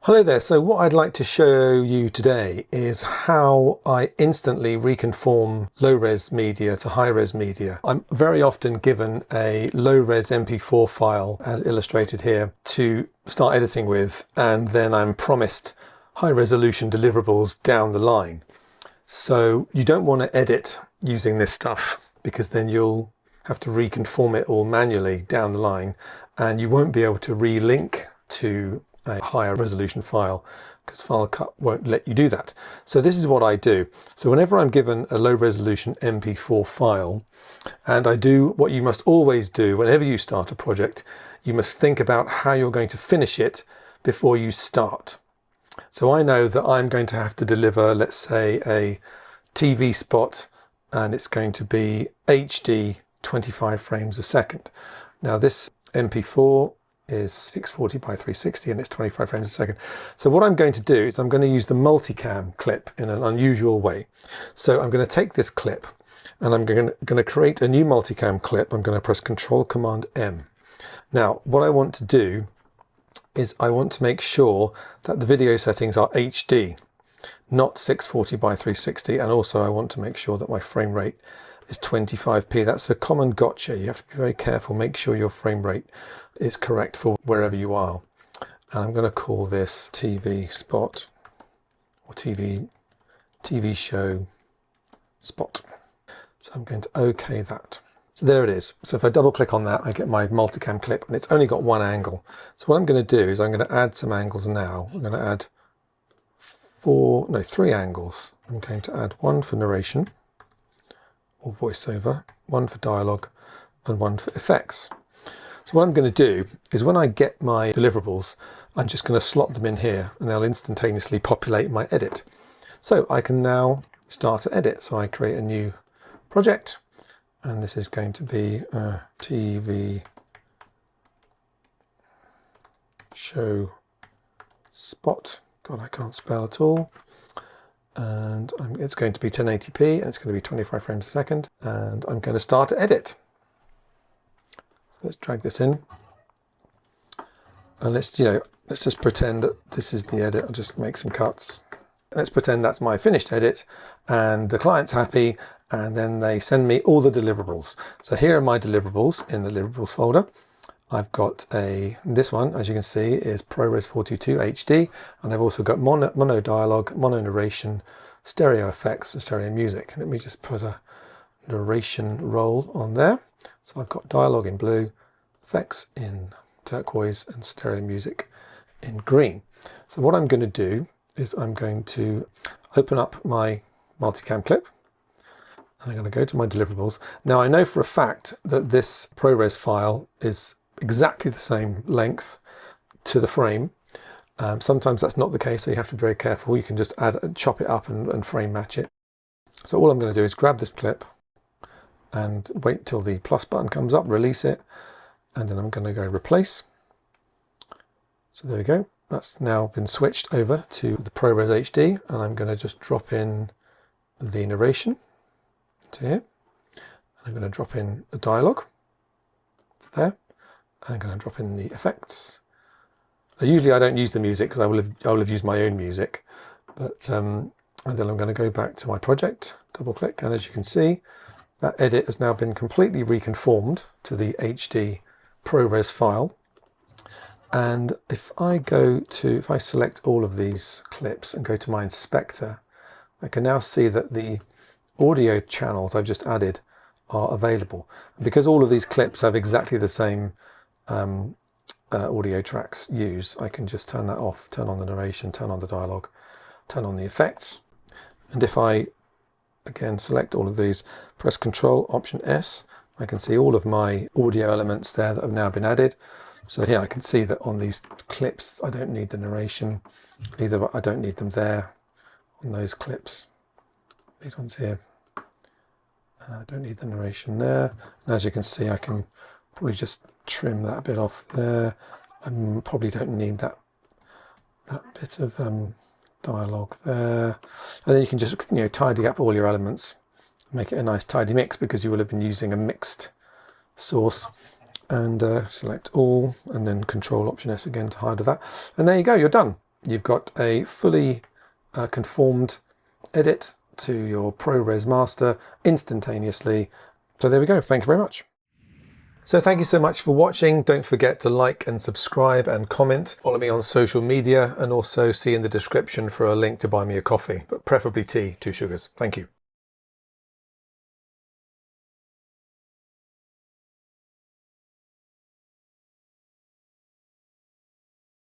Hello there. So what I'd like to show you today is how I instantly reconform low-res media to high-res media. I'm very often given a low-res MP4 file, as illustrated here, to start editing with, and then I'm promised high-resolution deliverables down the line. So you don't want to edit using this stuff, because then you'll have to reconform it all manually down the line, and you won't be able to relink to a higher resolution file because Final Cut won't let you do that. So this is what I do. So whenever I'm given a low resolution MP4 file, and I do what you must always do whenever you start a project, you must think about how you're going to finish it before you start. So I know that I'm going to have to deliver, let's say, a TV spot, and it's going to be HD 25 frames a second. Now this MP4 is 640 by 360 and it's 25 frames a second. So what I'm going to do is I'm going to use the Multicam clip in an unusual way. So I'm going to take this clip and I'm going to create a new Multicam clip. I'm going to press Control Command M. Now what I want to do is I want to make sure that the video settings are HD, not 640 by 360, and also I want to make sure that my frame rate is 25p. That's a common gotcha. You have to be very careful. Make sure your frame rate is correct for wherever you are. And I'm going to call this TV spot or TV show spot. So I'm going to OK that. So there it is. So if I double click on that, I get my Multicam clip, and it's only got one angle. So what I'm going to do is I'm going to add some angles now. I'm going to add three angles. I'm going to add one for narration or voiceover, one for dialogue, and one for effects. So what I'm going to do is when I get my deliverables, I'm just going to slot them in here and they'll instantaneously populate my edit. So I can now start to edit. So I create a new project, and this is going to be a TV show spot. God, I can't spell at all. And it's going to be 1080p and it's going to be 25 frames a second, and I'm going to start to edit. So let's drag this in, and let's just pretend that this is the edit. I'll just make some cuts. Let's pretend that's my finished edit and the client's happy, and then they send me all the deliverables. So here are my deliverables in the deliverables folder. I've got this one, as you can see, is ProRes 422 HD, and I've also got mono dialogue, mono narration, stereo effects, and stereo music. Let me just put a narration roll on there. So I've got dialogue in blue, effects in turquoise, and stereo music in green. So what I'm going to do is I'm going to open up my Multicam clip, and I'm going to go to my deliverables. Now I know for a fact that this ProRes file is exactly the same length to the frame. Sometimes that's not the case, so you have to be very careful. You can just chop it up and frame match it. So all I'm going to do is grab this clip and wait till the plus button comes up, release it, and then I'm going to go replace. So there we go. That's now been switched over to the ProRes HD, and I'm going to just drop in the narration to here. I'm going to drop in the dialogue to there. I'm going to drop in the effects. Now, usually I don't use the music because I will have used my own music, but and then I'm going to go back to my project, double click, and as you can see, that edit has now been completely reconformed to the HD ProRes file. And if I select all of these clips and go to my inspector, I can now see that the audio channels I've just added are available. And because all of these clips have exactly the same audio tracks used, I can just turn that off, turn on the narration, turn on the dialogue, turn on the effects. And if I again select all of these, press Control Option S, I can see all of my audio elements there that have now been added. So here I can see that on these clips I don't need the narration, either I don't need them there on those clips. These ones here, I don't need the narration there. And as you can see, I can probably just trim that bit off there. I probably don't need that bit of dialogue there. And then you can just tidy up all your elements, make it a nice tidy mix, because you will have been using a mixed source. And select all, and then Control Option S again to hide that. And there you go, you're done. you've got a fully conformed edit to your ProRes Master instantaneously. So there we go. Thank you very much. So thank you so much for watching. Don't forget to like and subscribe and comment. Follow me on social media, and also see in the description for a link to buy me a coffee, but preferably tea, 2 sugars. Thank you.